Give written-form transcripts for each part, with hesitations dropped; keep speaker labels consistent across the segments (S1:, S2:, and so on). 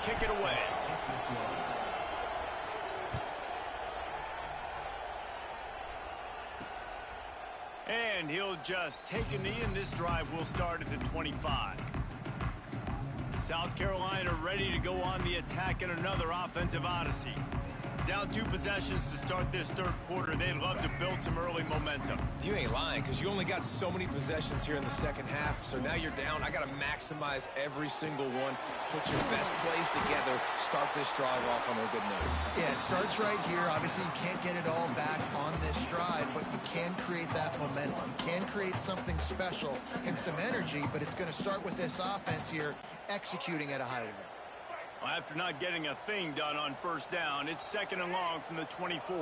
S1: kick it away. And he'll just take a knee, and this drive will start at the 25. South Carolina ready to go on the attack in another offensive odyssey. Down 2 possessions to start this third quarter. They'd love to build some early momentum.
S2: You ain't lying, because you only got so many possessions here in the second half, so now you're down. I got to maximize every single one, put your best plays together, start this drive off on a good note.
S3: Yeah, it starts right here. Obviously, you can't get it all back on this drive, but you can create that momentum. You can create something special and some energy, but it's going to start with this offense here executing at a high level.
S1: After not getting a thing done on first down, it's 2nd and long from the 24.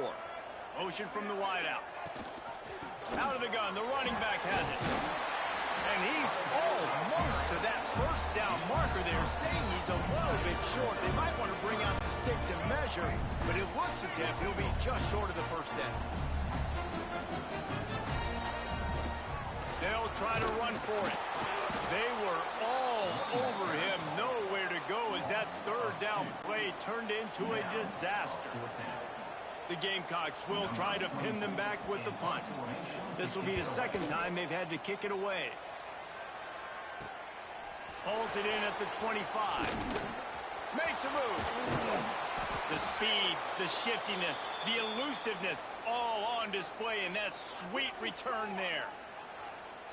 S1: Motion from the wideout. Out of the gun, the running back has it. And he's almost to that first down marker there, saying he's a little bit short. They might want to bring out the sticks and measure, but it looks as if he'll be just short of the first down. They'll try to run for it. They were all over him, nowhere to go as that third down play turned into a disaster. The Gamecocks will try to pin them back with the punt. This will be the 2nd time they've had to kick it away. Pulls it in at the 25. Makes a move. The speed, the shiftiness, the elusiveness, all on display in that sweet return there.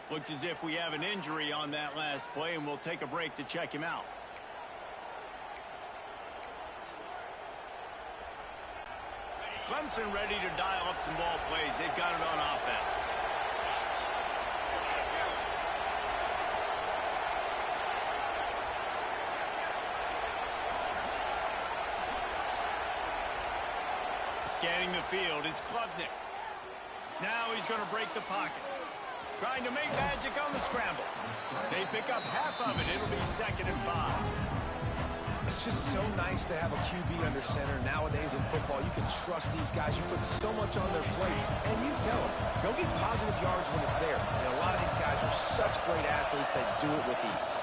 S1: Looks as if we have an injury on that last play, and we'll take a break to check him out. Clemson ready to dial up some ball plays. They've got it on offense. Scanning the field, it's Klubnik. Now he's going to break the pocket. Trying to make magic on the scramble. They pick up half of it. It'll be 2nd and 5.
S2: It's just so nice to have a QB under center. Nowadays in football, you can trust these guys. You put so much on their plate, and you tell them, go get positive yards when it's there. And a lot of these guys are such great athletes that do it with ease.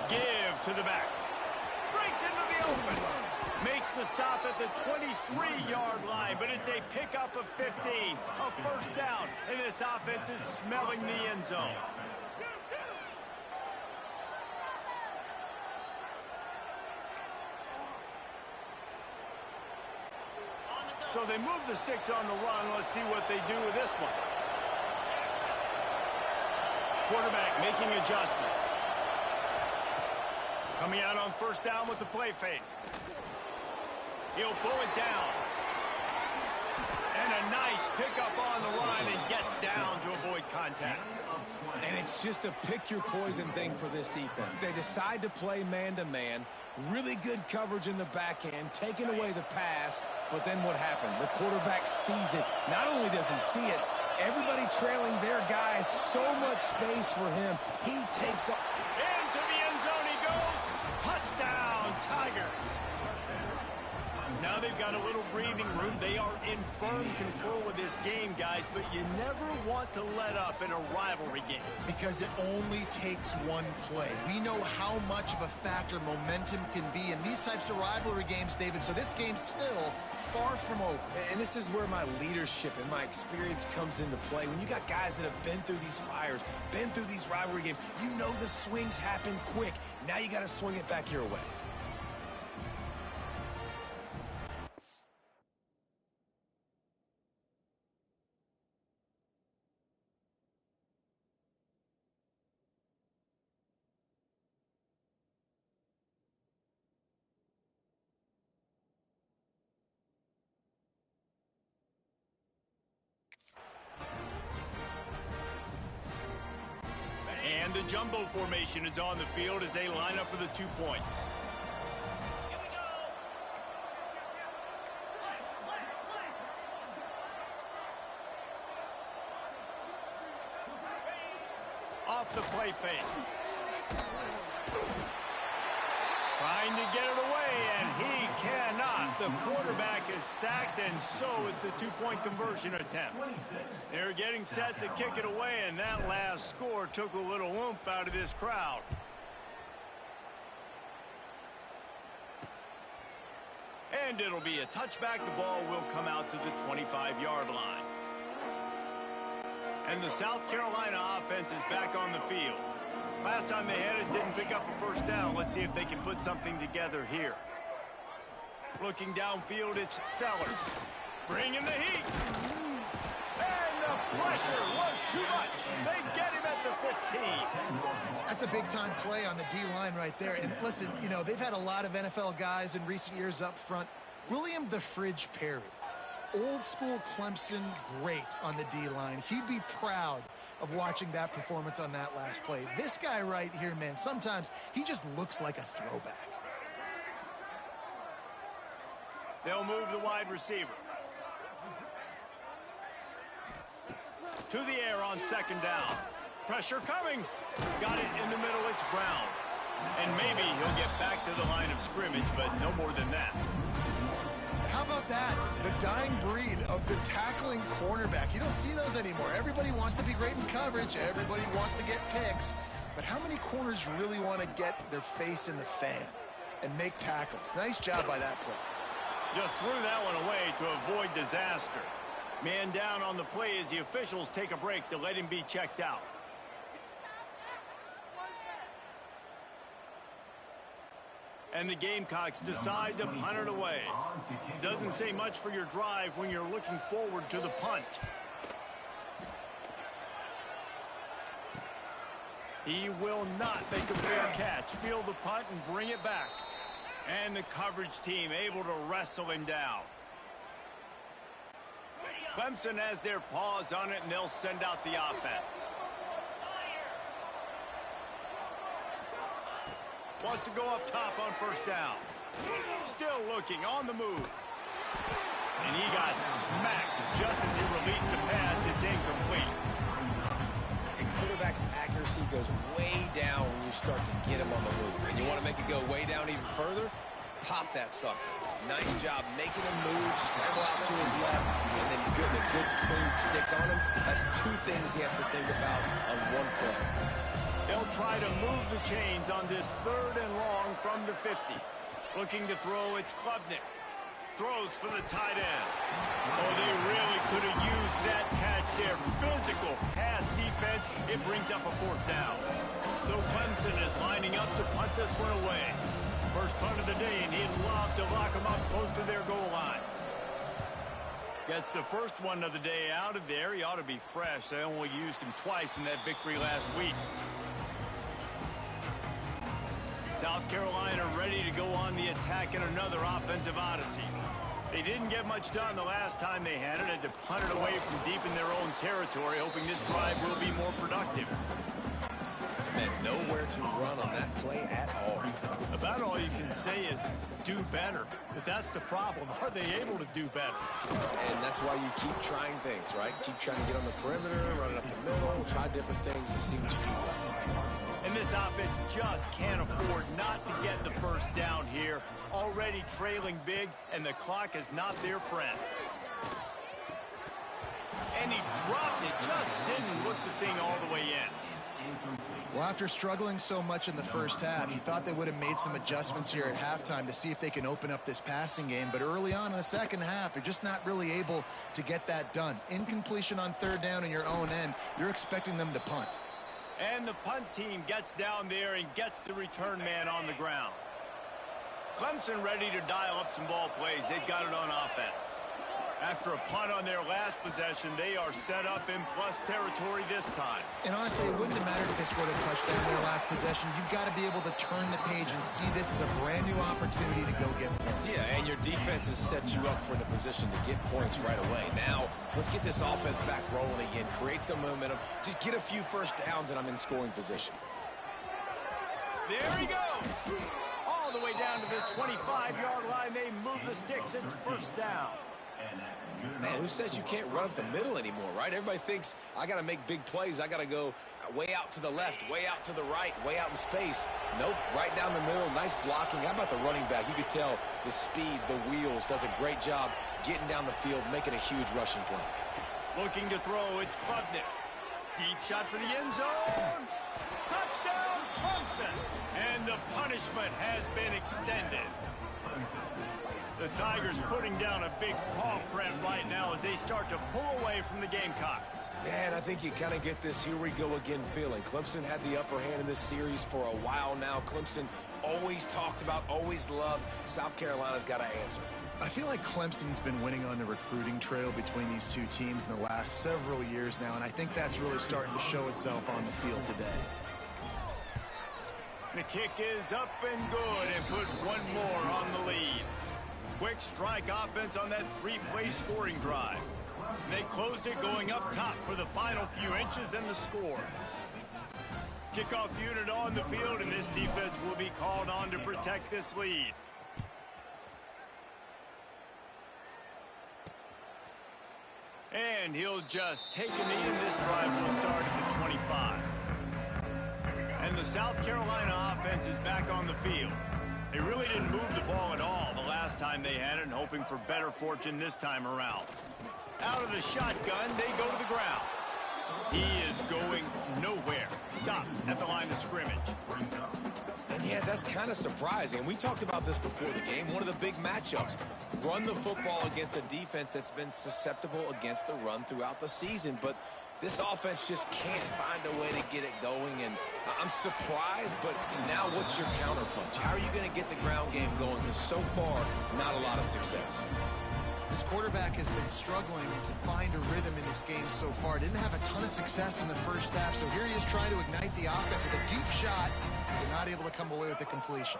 S1: Give to the back. Breaks into the open. Makes the stop at the 23-yard line, but it's a pickup of 15, a first down, and this offense is smelling the end zone. So they move the sticks on the run. Let's see what they do with this one. Quarterback making adjustments. Coming out on first down with the play fake. He'll pull it down. And a nice pickup on the line and gets down to avoid contact.
S2: And it's just a pick-your-poison thing for this defense. They decide to play man-to-man. Really good coverage in the back end, taking away the pass. But then what happened? The quarterback sees it. Not only does he see it, everybody trailing their guys, so much space for him. He takes up.
S1: Into the end zone he goes. Touchdown, Tigers. Now they've got a little breathing room. They are in firm control of this game, guys, but you never want to let up in a rivalry game.
S3: Because it only takes one play. We know how much of a factor momentum can be in these types of rivalry games, David, so this game's still far from over.
S2: And this is where my leadership and my experience comes into play. When you got guys that have been through these fires, been through these rivalry games, you know the swings happen quick. Now you got to swing it back your way.
S1: And the jumbo formation is on the field as they line up for the 2 points. Off the play fake. Trying to get it away, and he cannot. The quarterback is sacked, and so is the 2-point conversion attempt. They're getting set to kick it away, and that last score took a little oomph out of this crowd. And it'll be a touchback. The ball will come out to the 25-yard line. And the South Carolina offense is back on the field. Last time they had it, didn't pick up a first down. Let's see if they can put something together here. Looking downfield, it's Sellers. Bringing the heat. And the pressure was too much. They get him at the 15.
S3: That's a big-time play on the D-line right there. And listen, you know, they've had a lot of NFL guys in recent years up front. William the Fridge Perry, old-school Clemson great on the D-line. He'd be proud of watching that performance on that last play. This guy right here, man, sometimes he just looks like a throwback.
S1: They'll move the wide receiver. To the air on second down. Pressure coming. Got it in the middle. It's Brown. And maybe he'll get back to the line of scrimmage, but no more than that.
S3: How about that? The dying breed of the tackling cornerback. You don't see those anymore. Everybody wants to be great in coverage. Everybody wants to get picks. But how many corners really want to get their face in the fan and make tackles? Nice job by that play.
S1: Just threw that one away to avoid disaster. Man down on the play as the officials take a break to let him be checked out. And the Gamecocks decide to punt it away. Doesn't say much for your drive when you're looking forward to the punt. He will not make a fair catch. Field the punt and bring it back. And the coverage team able to wrestle him down. Clemson has their paws on it, and they'll send out the offense. Wants to go up top on first down. Still looking on the move. And he got smacked just as he released the pass. It's incomplete.
S2: A quarterback's accuracy goes way down when you start to get him on the move. And you want to make it go way down even further? Pop that sucker. Nice job making him move, scramble out to his left, and then getting a good clean stick on him. That's two things he has to think about on one play.
S1: They'll try to move the chains on this 3rd and long from the 50. Looking to throw, it's Klubnik. Throws for the tight end. Oh, they really could have used that catch there. Physical pass defense. It brings up a 4th down. So Clemson is lining up to punt this one away. First punt of the day, and he'd love to lock them up close to their goal line. Gets the first one of the day out of there. He ought to be fresh. They only used him twice in that victory last week. South Carolina ready to go on the attack in another offensive odyssey. They didn't get much done the last time they had it. Had to punt it away from deep in their own territory, hoping this drive will be more productive.
S2: And nowhere to run on that play at all.
S1: About all you can say is do better. But that's the problem. Are they able to do better?
S2: And that's why you keep trying things, right? Keep trying to get on the perimeter, run it up the middle, try different things to see what you do well.
S1: And this offense just can't afford not to get the first down here. Already trailing big, and the clock is not their friend. And he dropped it, just didn't look the thing all the way in.
S3: Well, after struggling so much in the first half, you thought they would have made some adjustments here at halftime to see if they can open up this passing game. But early on in the second half, they're just not really able to get that done. Incompletion on 3rd down in your own end, you're expecting them to punt.
S1: And the punt team gets down there and gets the return man on the ground. Clemson ready to dial up some ball plays. They've got it on offense. After a punt on their last possession, they are set up in plus territory this time.
S3: And honestly, it wouldn't have mattered if they scored a touchdown in their last possession. You've got to be able to turn the page and see this as a brand new opportunity to go get points.
S2: Yeah, and your defense has set you up for the position to get points right away. Now, let's get this offense back rolling again, create some momentum, just get a few first downs, and I'm in scoring position.
S1: There he goes. All the way down to the 25-yard line. They move the sticks. It's first down.
S2: Man, who says you can't run up the middle anymore, right? Everybody thinks I got to make big plays. I got to go way out to the left, way out to the right, way out in space. Nope, right down the middle. Nice blocking. How about the running back? You could tell the speed, the wheels, does a great job getting down the field, making a huge rushing play.
S1: Looking to throw, it's Klubnik. Deep shot for the end zone. Touchdown, Clemson. And the punishment has been extended. The Tigers putting down a big paw print right now as they start to pull away from the Gamecocks.
S2: Yeah, and I think you kind of get this here we go again feeling. Clemson had the upper hand in this series for a while now. Clemson always talked about, always loved. South Carolina's got to answer.
S3: I feel like Clemson's been winning on the recruiting trail between these two teams in the last several years now, and I think that's really starting to show itself on the field today.
S1: The kick is up and good and put one more on the lead. Quick strike offense on that three-play scoring drive. They closed it going up top for the final few inches and the score. Kickoff unit on the field, and this defense will be called on to protect this lead. And he'll just take a knee, and this drive will start at the 25. And the South Carolina offense is back on the field. They really didn't move the ball at all the last time they had it, and hoping for better fortune this time around. Out of the shotgun, they go to the ground. He is going nowhere. Stop at the line of scrimmage.
S2: And yeah, that's kind of surprising. And we talked about this before the game. One of the big matchups. Run the football against a defense that's been susceptible against the run throughout the season. But this offense just can't find a way to get it going. And I'm surprised, but now what's your counterpunch? How are you going to get the ground game going? Because so far, not a lot of success.
S3: This quarterback has been struggling to find a rhythm in this game so far. Didn't have a ton of success in the first half, so here he is trying to ignite the offense with a deep shot. They're not able to come away with the completion.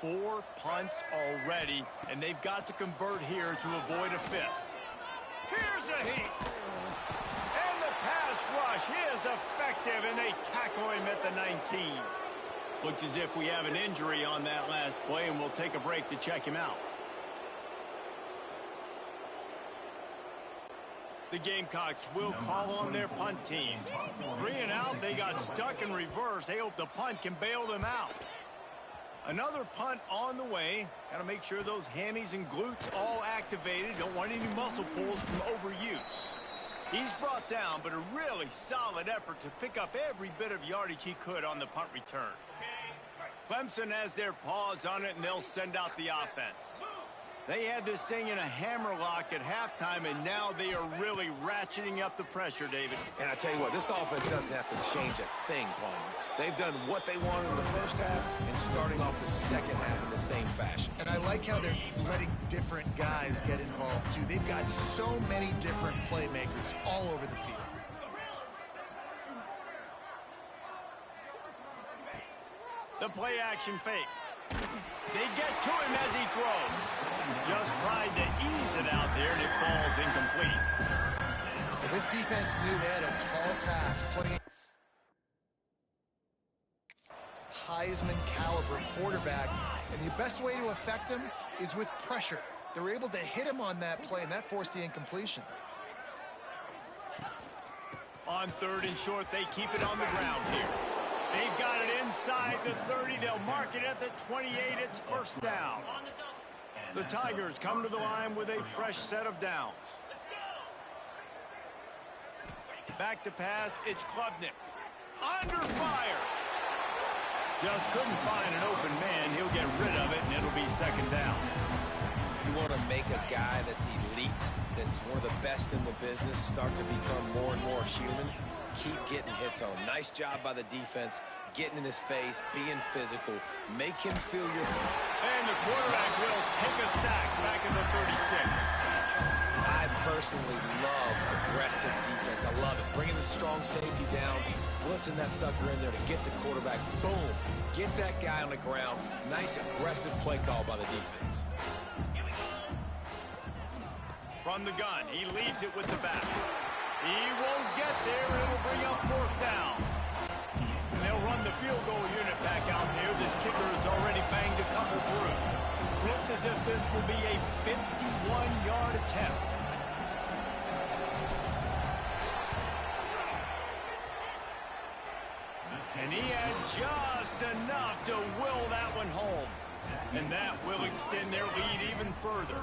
S1: 4 punts already, and they've got to convert here to avoid a fifth. Here's a heat. And the pass rush is effective, and they tackle him at the 19. Looks as if we have an injury on that last play, and we'll take a break to check him out. The Gamecocks will call on their punt team. 3 and out, they got stuck in reverse. They hope the punt can bail them out. Another punt on the way. Got to make sure those hammies and glutes all activated. Don't want any muscle pulls from overuse. He's brought down, but a really solid effort to pick up every bit of yardage he could on the punt return. Clemson has their paws on it, and they'll send out the offense. They had this thing in a hammerlock at halftime, and now they are really ratcheting up the pressure, David.
S2: And I tell you what, this offense doesn't have to change a thing, Palmer. They've done what they wanted in the first half and starting off the second half in the same fashion.
S3: And I like how they're letting different guys get involved, too. They've got so many different playmakers all over the field.
S1: The play-action fake. They get to him as he throws. Just tried to ease it out there, and it falls incomplete.
S3: Well, this defense knew they had a tall task putting Heisman caliber quarterback, and the best way to affect him is with pressure. They were able to hit him on that play, and that forced the incompletion.
S1: On 3rd and short, they keep it on the ground here. They've got it inside the 30. They'll mark it at the 28. It's first down. The Tigers come to the line with a fresh set of downs. Back to pass. It's Klubnik. Under fire. Just couldn't find an open man. He'll get rid of it, and it'll be second down.
S2: You want to make a guy that's elite, that's one of the best in the business, start to become more and more human. Keep getting hits on him. Nice job by the defense, getting in his face, being physical. Make him feel your...
S1: And the quarterback will take a sack back in the 36.
S2: I personally love aggressive defense. I love it. Bringing the strong safety down, blitzing that sucker in there to get the quarterback. Boom. Get that guy on the ground. Nice aggressive play call by the defense.
S1: From the gun, he leaves it with the back. He won't get there. It'll bring up 4th down. And they'll run the field goal unit back out there. This kicker has already banged a couple through. Looks as if this will be a 51-yard attempt. And he had just enough to will that one home. And that will extend their lead even further.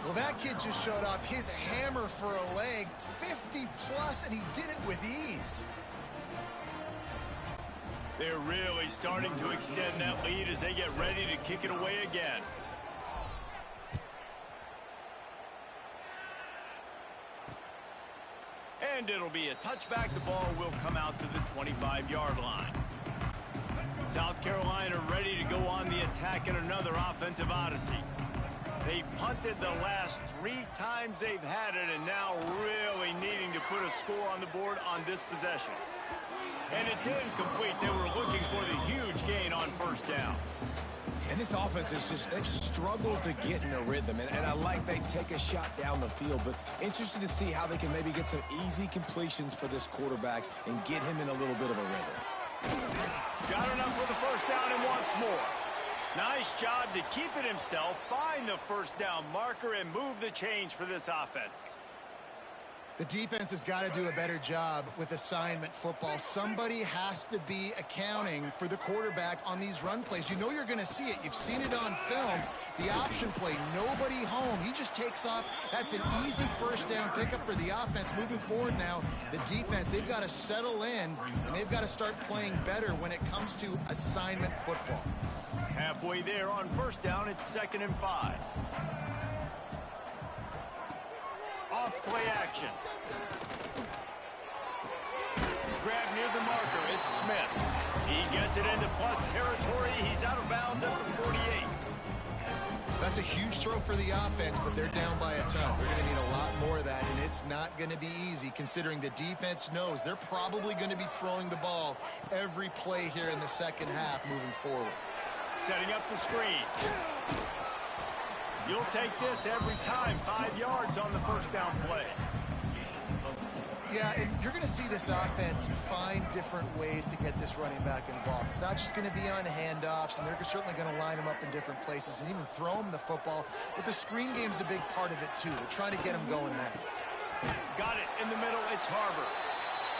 S3: Well, that kid just showed off his hammer for a leg, 50-plus, and he did it with ease.
S1: They're really starting to extend that lead as they get ready to kick it away again. And it'll be a touchback. The ball will come out to the 25-yard line. South Carolina ready to go on the attack in another offensive odyssey. They've punted the last 3 times they've had it, and now really needing to put a score on the board on this possession. And it's incomplete. They were looking for the huge gain on first down.
S2: And this offense is just, they've struggled to get in a rhythm. And I like they take a shot down the field, but interested to see how they can maybe get some easy completions for this quarterback and get him in a little bit of a rhythm.
S1: Got enough for the first down and wants more. Nice job to keep it himself, find the first down marker, and move the change for this offense.
S3: The defense has got to do a better job with assignment football. Somebody has to be accounting for the quarterback on these run plays. You know you're going to see it. You've seen it on film. The option play, nobody home. He just takes off. That's an easy first down pickup for the offense. Moving forward now, the defense, they've got to settle in, and they've got to start playing better when it comes to assignment football.
S1: Halfway there on first down, it's 2nd and 5. Off play action. Grab near the marker. It's Smith. He gets it into plus territory. He's out of bounds at the 48.
S3: That's a huge throw for the offense, but they're down by a ton. They're going to need a lot more of that, and it's not going to be easy considering the defense knows they're probably going to be throwing the ball every play here in the second half moving forward.
S1: Setting up the screen. You'll take this every time. 5 yards on the first down play.
S3: Yeah, and you're going to see this offense find different ways to get this running back involved. It's not just going to be on handoffs, and they're certainly going to line him up in different places and even throw him the football. But the screen game's a big part of it, too. They're trying to get him going now.
S1: Got it in the middle. It's Harbor.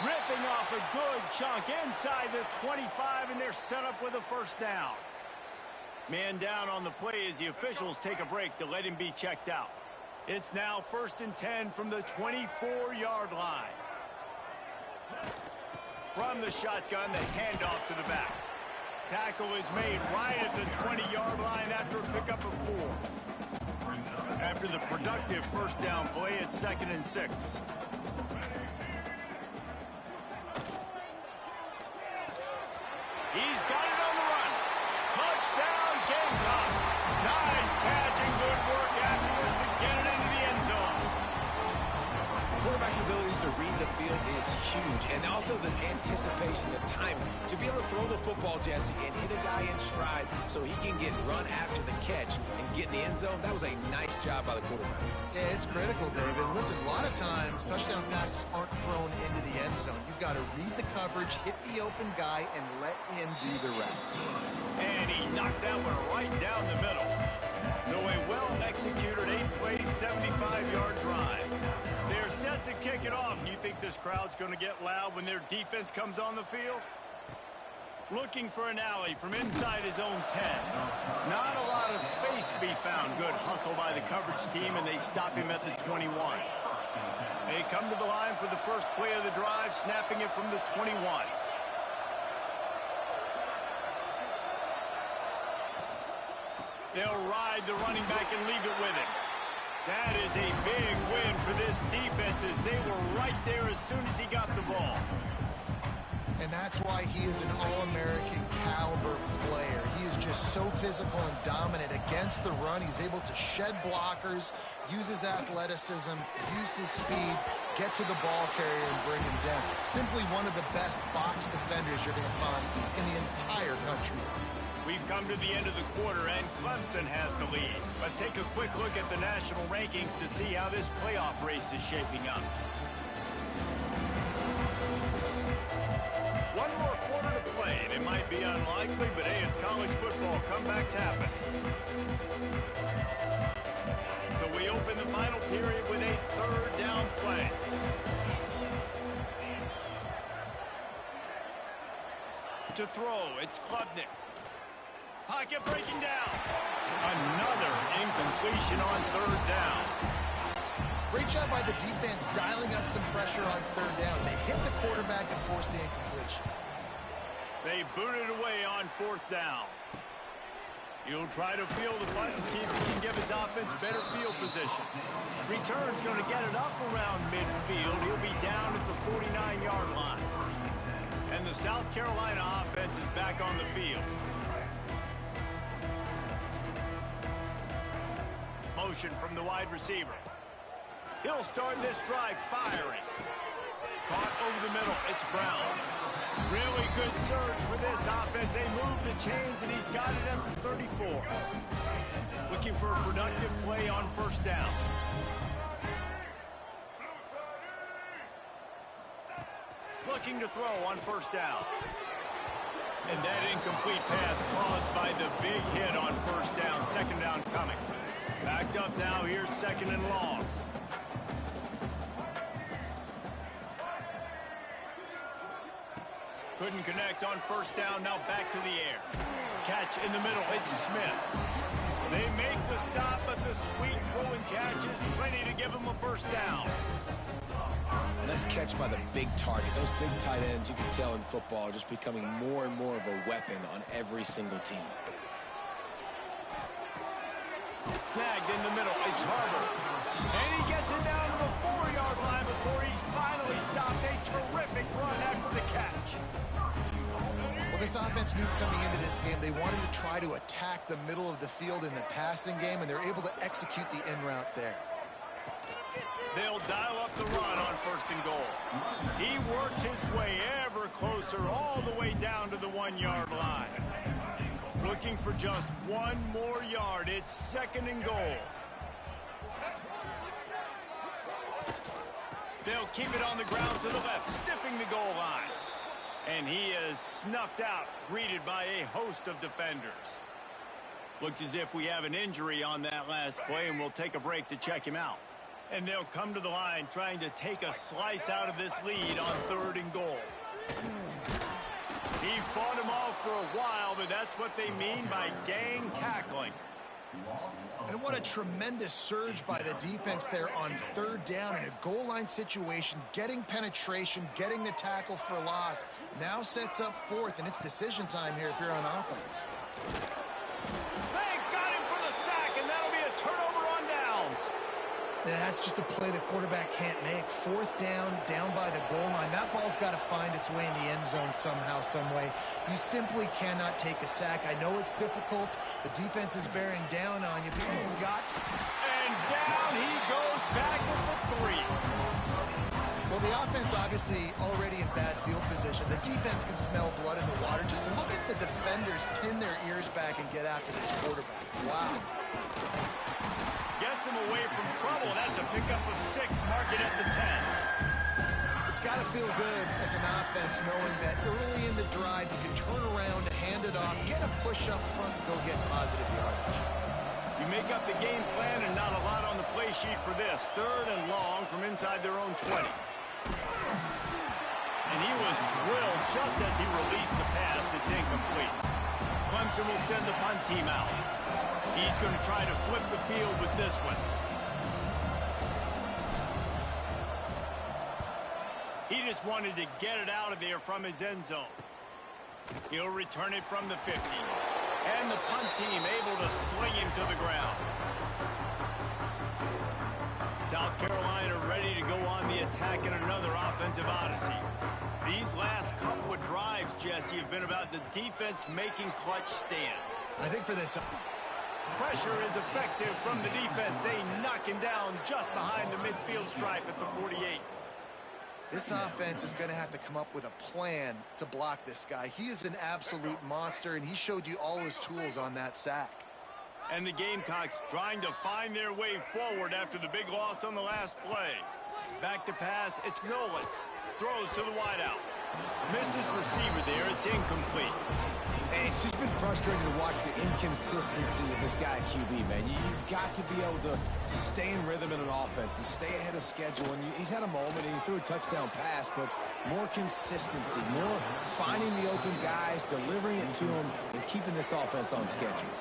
S1: Ripping off a good chunk inside the 25, and they're set up with a first down. Man down on the play as the officials take a break to let him be checked out. It's now 1st and 10 from the 24-yard line. From the shotgun, the handoff to the back. Tackle is made right at the 20-yard line after a pickup of 4. After the productive first down play, it's 2nd and 6. He's got it on the run. Touchdown, Gamecocks. Nice catch and good work afterwards to get it into the end zone.
S2: Quarterback's abilities to read the field is huge, and also the anticipation, the timing. To be able to throw the football, Jesse, and hit a guy in stride so he can get run after the catch and get in the end zone, that was a nice job by the quarterback.
S3: Yeah, it's critical, David. Listen, a lot of times touchdown passes aren't thrown into the end zone. You've got to read the coverage, hit the open guy, and let him do the rest.
S1: And he knocked that one right down the middle. So a well-executed 8-play, 75-yard drive. They're set to kick it off. And you think this crowd's going to get loud when their defense comes on the field? Looking for an alley from inside his own 10. Not a lot of space to be found. Good hustle by the coverage team, and they stop him at the 21. They come to the line for the first play of the drive, snapping it from the 21. They'll ride the running back and leave it with him. That is a big win for this defense as they were right there as soon as he got the ball.
S3: And that's why he is an All-American caliber player. He is just so physical and dominant against the run. He's able to shed blockers, use his athleticism, use his speed, get to the ball carrier and bring him down. Simply one of the best box defenders you're going to find in the entire country.
S1: We've come to the end of the quarter, and Clemson has the lead. Let's take a quick look at the national rankings to see how this playoff race is shaping up. One more quarter to play, and it might be unlikely, but hey, it's college football. Comebacks happen. So we open the final period with a third down play. To throw, it's Klubnik. Pocket breaking down. Another incompletion on third down.
S3: Great job by the defense dialing up some pressure on third down. They hit the quarterback and forced the incompletion.
S1: They booted away on fourth down. He'll try to field the punt and see if he can give his offense better field position. Return's going to get it up around midfield. He'll be down at the 49-yard line. And the South Carolina offense is back on the field. Motion from the wide receiver. He'll start this drive firing. Caught over the middle. It's Brown. Really good surge for this offense. They move the chains, and he's got it at the 34. Looking for a productive play on first down. Looking to throw on first down. And that incomplete pass caused by the big hit on first down. Second down coming. Backed up now. Here's second and long. Couldn't connect on first down. Now back to the air. Catch in the middle. It's Smith. They make the stop, but the sweet rolling catch is plenty to give them a first down.
S2: Nice catch by the big target. Those big tight ends, you can tell in football, are just becoming more and more of a weapon on every single team.
S1: Snagged in the middle. It's Harbor. And he gets it down to the 4-yard line before he's finally stopped. A terrific run after the catch.
S3: Well, this offense knew coming into this game they wanted to try to attack the middle of the field in the passing game, and they're able to execute the in route there.
S1: They'll dial up the run on first and goal. He works his way ever closer all the way down to the 1-yard line. Looking for just one more yard. It's second and goal. They'll keep it on the ground to the left, stiffing the goal line. And he is snuffed out, greeted by a host of defenders. Looks as if we have an injury on that last play, and we'll take a break to check him out. And they'll come to the line trying to take a slice out of this lead on third and goal. He fought him off for a while, but that's what they mean by gang tackling.
S3: And what a tremendous surge by the defense there on third down in a goal line situation, getting penetration, getting the tackle for loss. Now sets up fourth, and it's decision time here if you're on offense.
S1: They got him for the sack, and that'll be a turnover on downs.
S3: That's just a play the quarterback can't make. Fourth down, down by the goal line. That ball's got to find its way in the end zone somehow, some way. You simply cannot take a sack. I know it's difficult. The defense is bearing down on you, but you've got to.
S1: And down he goes back at the 3.
S3: Well, the offense obviously already in bad field position. The defense can smell blood in the water. Just look at the defenders pin their ears back and get after this quarterback. Wow.
S1: Gets him away from trouble. That's a pickup of 6. Mark it at the 10.
S3: It's got to feel good as an offense knowing that early in the drive you can turn around, hand it off, get a push up front, and go get positive yardage.
S1: You make up the game plan and not a lot on the play sheet for this. Third and long from inside their own 20. And he was drilled just as he released the pass. It's incomplete. Clemson will send the punt team out. He's going to try to flip the field with this one. He just wanted to get it out of there from his end zone. He'll return it from the 50. And the punt team able to sling him to the ground. South Carolina ready to go on the attack in another offensive odyssey. These last couple of drives, Jesse, have been about the defense making clutch stand.
S3: I think for this...
S1: Pressure is effective from the defense. They knock him down just behind the midfield stripe at the 48.
S3: This offense is going to have to come up with a plan to block this guy. He is an absolute monster, and he showed you all his tools on that sack.
S1: And the Gamecocks trying to find their way forward after the big loss on the last play. Back to pass, it's Nolan. Throws to the wideout. Missed his receiver there, it's incomplete.
S2: And it's just been frustrating to watch the inconsistency of this guy at QB, man. You've got to be able to stay in rhythm in an offense and stay ahead of schedule. And he's had a moment, and he threw a touchdown pass, but more consistency, more finding the open guys, delivering it to them, and keeping this offense on schedule.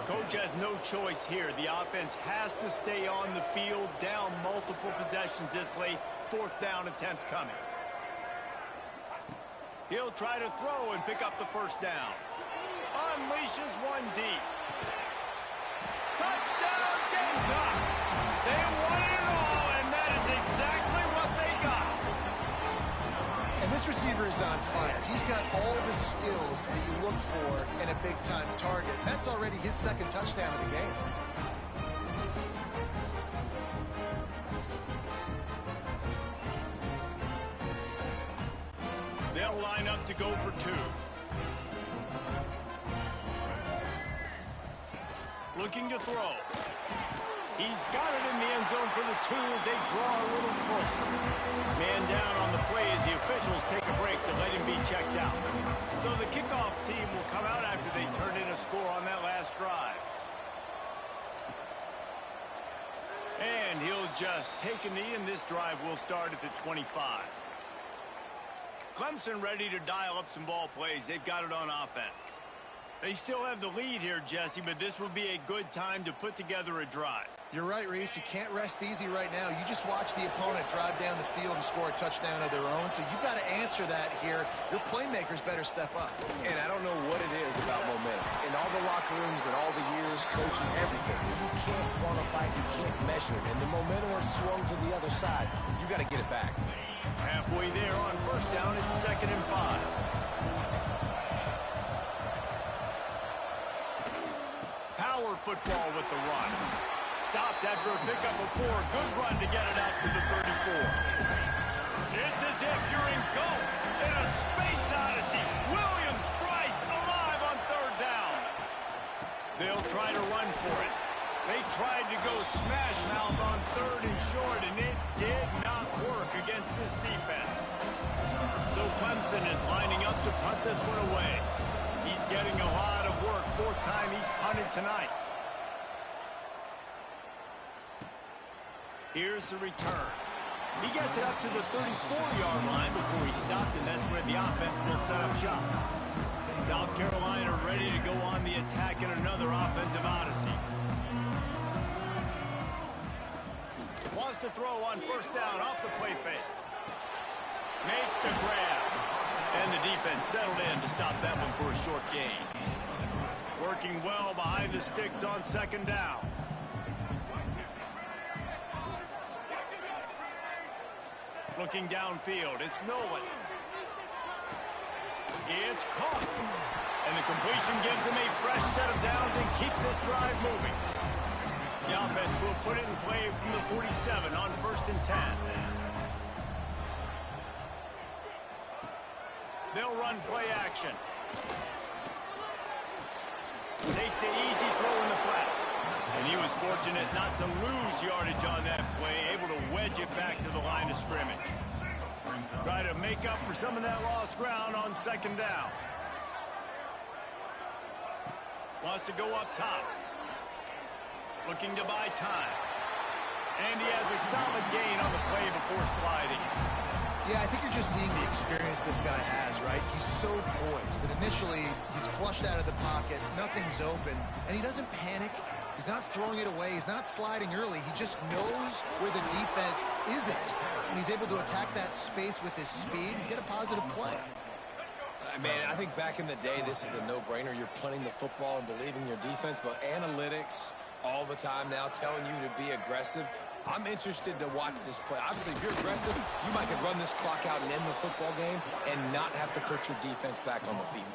S1: Coach has no choice here. The offense has to stay on the field, down multiple possessions this late. Fourth down attempt coming. He'll try to throw and pick up the first down. unleashes one deep. Touchdown, Gamecocks! They won it all, and that is exactly what they got.
S3: And this receiver is on fire. He's got all the skills that you look for in a big-time target. That's already his second touchdown of the game.
S1: They'll line up to go for two. Looking to throw. He's got it in the end zone for the two as they draw a little closer. Man down on the play as the officials take a break to let him be checked out. So the kickoff team will come out after they turned in a score on that last drive. And he'll just take a knee, and this drive will start at the 25. Clemson ready to dial up some ball plays. They've got it on offense. They still have the lead here, Jesse, but this will be a good time to put together a drive.
S3: You're right, Reese. You can't rest easy right now. You just watch the opponent drive down the field and score a touchdown of their own, so you've got to answer that here. Your playmakers better step up.
S2: And I don't know what it is about momentum. In all the locker rooms and all the years, coaching, everything, you can't quantify it, you can't measure it. And the momentum has swung to the other side. You got to get it back.
S1: Halfway there on first down, it's 2nd and 5. Power football with the run. Stopped after a pickup of 4. Good run to get it out to the 34. It's as if you're engulfed in a space odyssey. Williams-Brice alive on 3rd down. They'll try to run for it. They tried to go smash mouth on 3rd and short, and it did not work against this defense. So Clemson is lining up to punt this one away. He's getting a lot of work. 4th time he's punted tonight. Here's the return. He gets it up to the 34-yard line before he stopped, and that's where the offense will set up shop. South Carolina ready to go on the attack in another offensive odyssey. Wants to throw on 1st down off the play fake. Makes the grab. And the defense settled in to stop that one for a short gain. Working well behind the sticks on 2nd down. Looking downfield, it's Nolan. It's caught. And the completion gives him a fresh set of downs and keeps this drive moving. The offense will put it in play from the 47 on 1st and 10. They'll run play action. Takes the easy throw in the flat. And he was fortunate not to lose yardage on that play, able to wedge it back to the line of scrimmage. Try to make up for some of that lost ground on 2nd down. Wants to go up top. Looking to buy time. And he has a solid gain on the play before sliding.
S3: Yeah, I think you're just seeing the experience this guy has, right? He's so poised that initially he's flushed out of the pocket, nothing's open, and he doesn't panic. He's not throwing it away. He's not sliding early. He just knows where the defense isn't, and he's able to attack that space with his speed and get a positive play.
S2: Man, I think back in the day, this is a no-brainer. You're punting the football and believing your defense, but analytics all the time now telling you to be aggressive. I'm interested to watch this play. Obviously, if you're aggressive, you might could run this clock out and end the football game and not have to put your defense back on the field.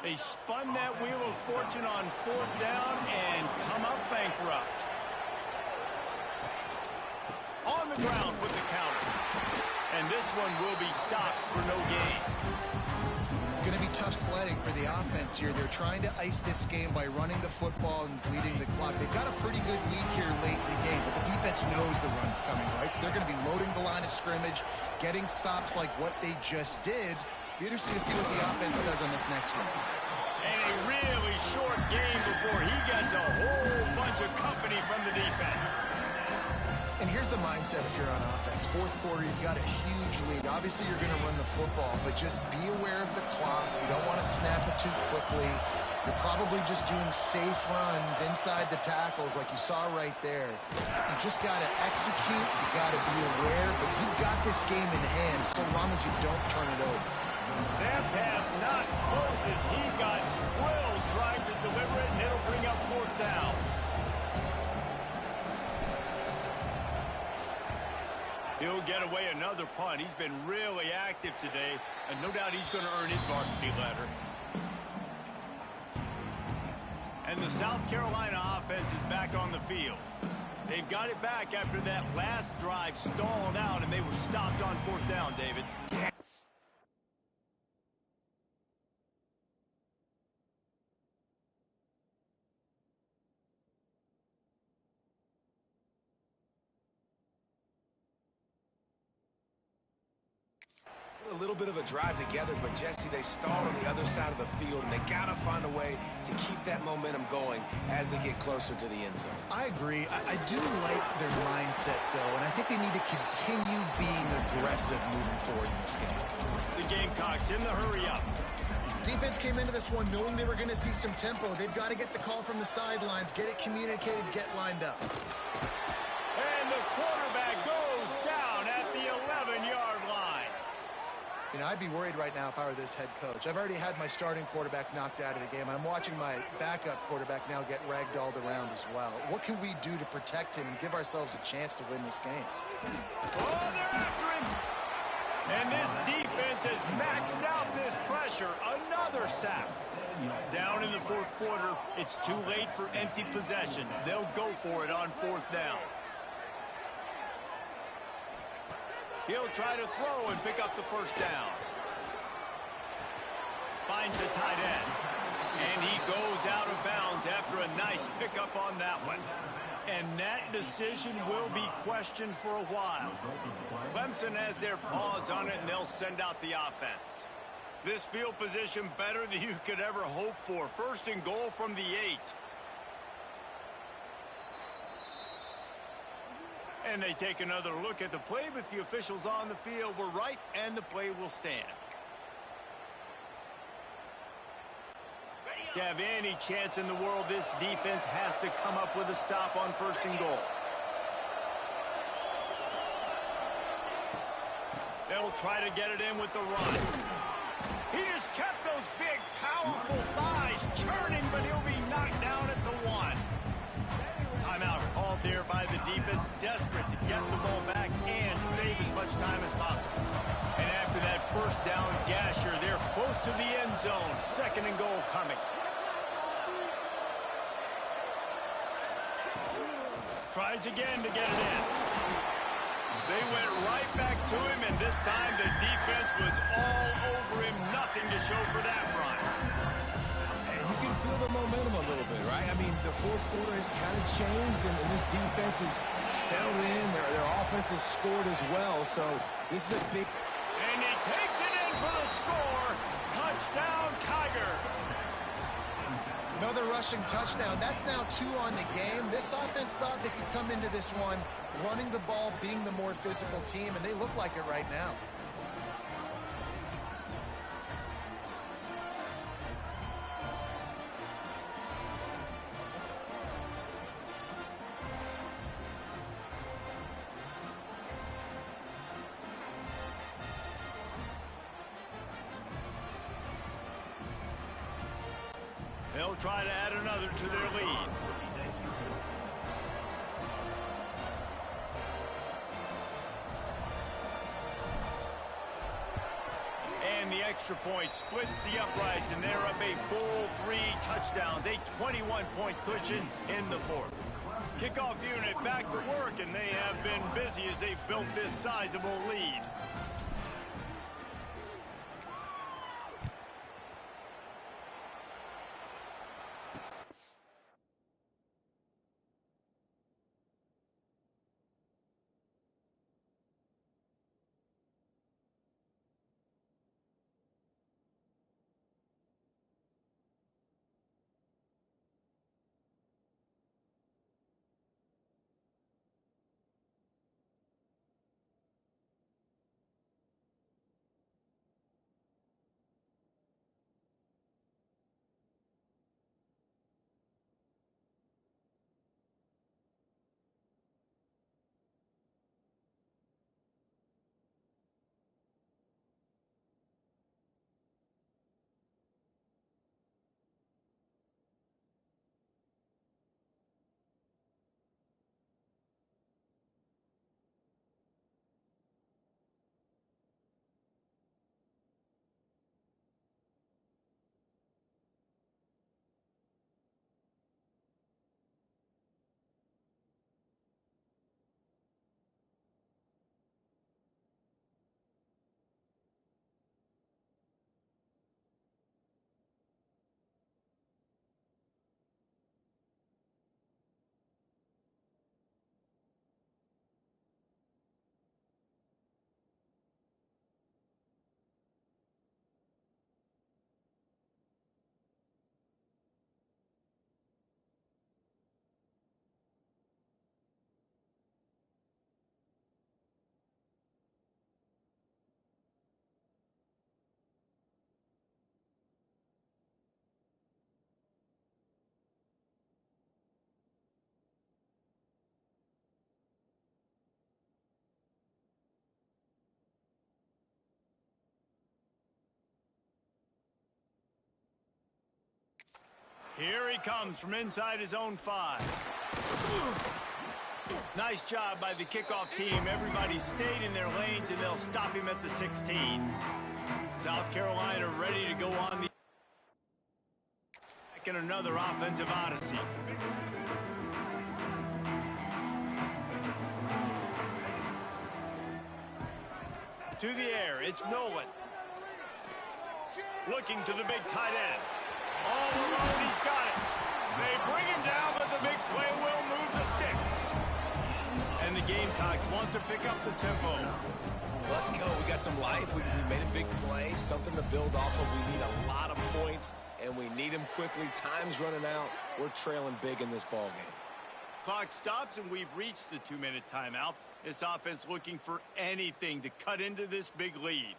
S1: They spun that wheel of fortune on 4th down and come up bankrupt. On the ground with the counter. And this one will be stopped for no gain.
S3: It's going to be tough sledding for the offense here. They're trying to ice this game by running the football and bleeding the clock. They've got a pretty good lead here late in the game, but the defense knows the run's coming, right? So they're going to be loading the line of scrimmage, getting stops like what they just did. Be interesting to see what the offense does on this next one.
S1: And a really short game before he gets a whole bunch of company from the defense.
S3: And here's the mindset if you're on offense. 4th quarter, you've got a huge lead. Obviously, you're going to run the football, but just be aware of the clock. You don't want to snap it too quickly. You're probably just doing safe runs inside the tackles like you saw right there. You just got to execute. You got to be aware, but you've got this game in hand so long as you don't turn it over.
S1: That pass not close as he got drilled trying to deliver it, and it'll bring up fourth down. He'll get away another punt. He's been really active today, and no doubt he's going to earn his varsity letter. And the South Carolina offense is back on the field. They've got it back after that last drive stalled out, and they were stopped on fourth down, David.
S2: A little bit of a drive together, but Jesse, they stalled on the other side of the field, and they got to find a way to keep that momentum going as they get closer to the end zone.
S3: I agree. I do like their mindset, though, and I think they need to continue being aggressive moving forward in this game.
S1: The Gamecocks in the hurry-up.
S3: Defense came into this one knowing they were going to see some tempo. They've got to get the call from the sidelines, get it communicated, get lined up.
S1: And the quarterback goes down at the 11-yard line.
S3: You know, I'd be worried right now if I were this head coach. I've already had my starting quarterback knocked out of the game. I'm watching my backup quarterback now get ragdolled around as well. What can we do to protect him and give ourselves a chance to win this game?
S1: Oh, they're after him. And this defense has maxed out this pressure. Another sack. Down in the fourth quarter, it's too late for empty possessions. They'll go for it on fourth down. He'll try to throw and pick up the first down. Finds a tight end. And he goes out of bounds after a nice pickup on that one. And that decision will be questioned for a while. Clemson has their paws on it, and they'll send out the offense. This field position better than you could ever hope for. First and goal from the 8. And they take another look at the play, but the officials on the field were right, and the play will stand. To have any chance in the world, this defense has to come up with a stop on first and goal. They'll try to get it in with the run. He just kept those big, powerful thighs churning, but he'll be knocked down at the 1. Timeout called there by the defense, desperate to get the ball back and save as much time as possible. And after that first down gasher, they're close to the end zone. Second and goal coming. Tries again to get it in. They went right back to him, and this time the defense was all over him. Nothing to show for that run.
S2: And you can feel the momentum a little bit, right? I mean, the fourth quarter has kind of changed, and this defense is settled in. Their offense has scored as well, so this is a big...
S1: And he takes it in for the score. Touchdown, Tigers.
S3: Another rushing touchdown. That's now 2 on the game. This offense thought they could come into this one running the ball, being the more physical team, and they look like it right now.
S1: They'll try to add another to their lead. And the extra point splits the uprights, and they're up a full 3 touchdowns, a 21-point cushion in the fourth. Kickoff unit back to work, and they have been busy as they've built this sizable lead. Here he comes from inside his own 5. Nice job by the kickoff team. Everybody stayed in their lanes, and they'll stop him at the 16. South Carolina ready to go on the in another offensive odyssey. To the air, it's Nolan. Looking to the big tight end. All alone, he's got it. They bring him down, but the big play will move the sticks. And the Gamecocks want to pick up the tempo.
S2: Let's go. We got some life. We made a big play, something to build off of. We need a lot of points, and we need them quickly. Time's running out. We're trailing big in this ball game.
S1: Clock stops, and we've reached the 2-minute timeout. This offense looking for anything to cut into this big lead.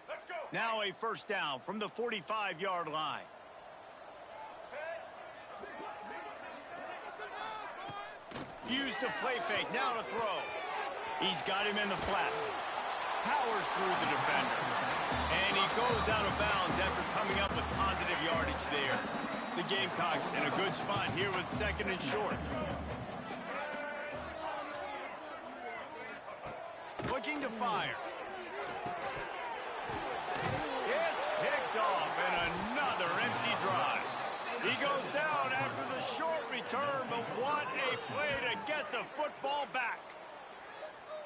S1: Let's go. Now a first down from the 45-yard line. Used the play fake. Now to throw. He's got him in the flat. Powers through the defender. And he goes out of bounds after coming up with positive yardage there. The Gamecocks in a good spot here with 2nd and short. Looking to fire. It's picked off and another empty drive. He goes down after the short return, but what a play to get the football back.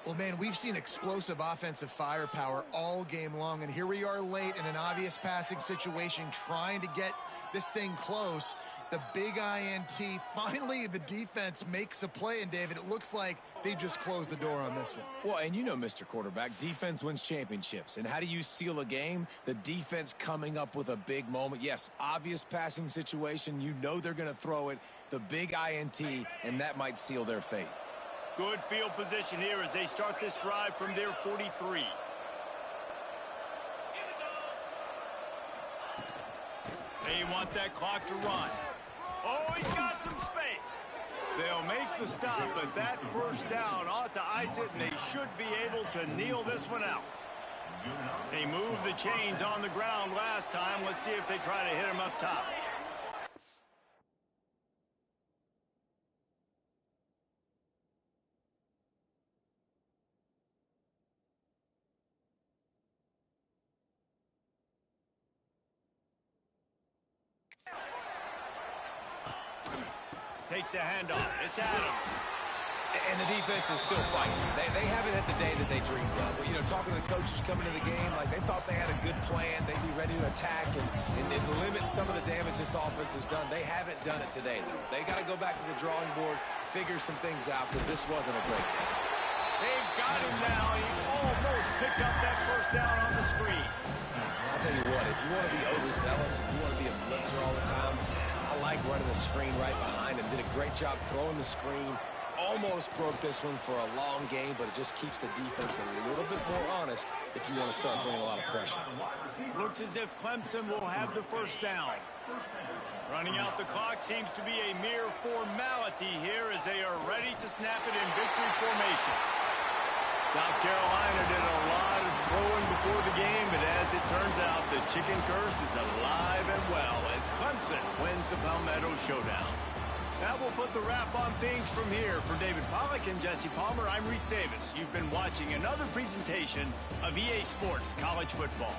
S3: Well, man, we've seen explosive offensive firepower all game long, and here we are late in an obvious passing situation trying to get this thing close. The big INT, finally the defense makes a play, and David, it looks like they just closed the door on this one.
S2: Well, and you know, Mr. Quarterback, defense wins championships. And how do you seal a game? The defense coming up with a big moment. Yes, obvious passing situation. You know they're going to throw it. The big INT, and that might seal their fate.
S1: Good field position here as they start this drive from their 43. They want that clock to run. Oh, he's got some space. They'll make the stop, but that first down ought to ice it, and they should be able to kneel this one out. They moved the chains on the ground last time. Let's see if they try to hit him up top. Takes a handoff. It's Adams.
S2: And the defense is still fighting. They haven't had the day that they dreamed of. You know, talking to the coaches coming to the game, like they thought they had a good plan. They'd be ready to attack and limit some of the damage this offense has done. They haven't done it today, though. They got to go back to the drawing board, figure some things out, because this wasn't a great day.
S1: They've got him now. He almost picked up that first down on the screen.
S2: I'll tell you what, if you want to be overzealous, if you want to be a blitzer all the time, I like running the screen right behind him. Did a great job throwing the screen. Almost broke this one for a long game, but it just keeps the defense a little bit more honest if you want to start bringing a lot of pressure.
S1: Looks as if Clemson will have the first down. Running out the clock seems to be a mere formality here as they are ready to snap it in victory formation. South Carolina did a lot of throwing before the game, but as it turns out, the chicken curse is alive and well as Clemson wins the Palmetto Showdown. That will put the wrap on things from here. For David Pollack and Jesse Palmer, I'm Reese Davis. You've been watching another presentation of EA Sports College Football.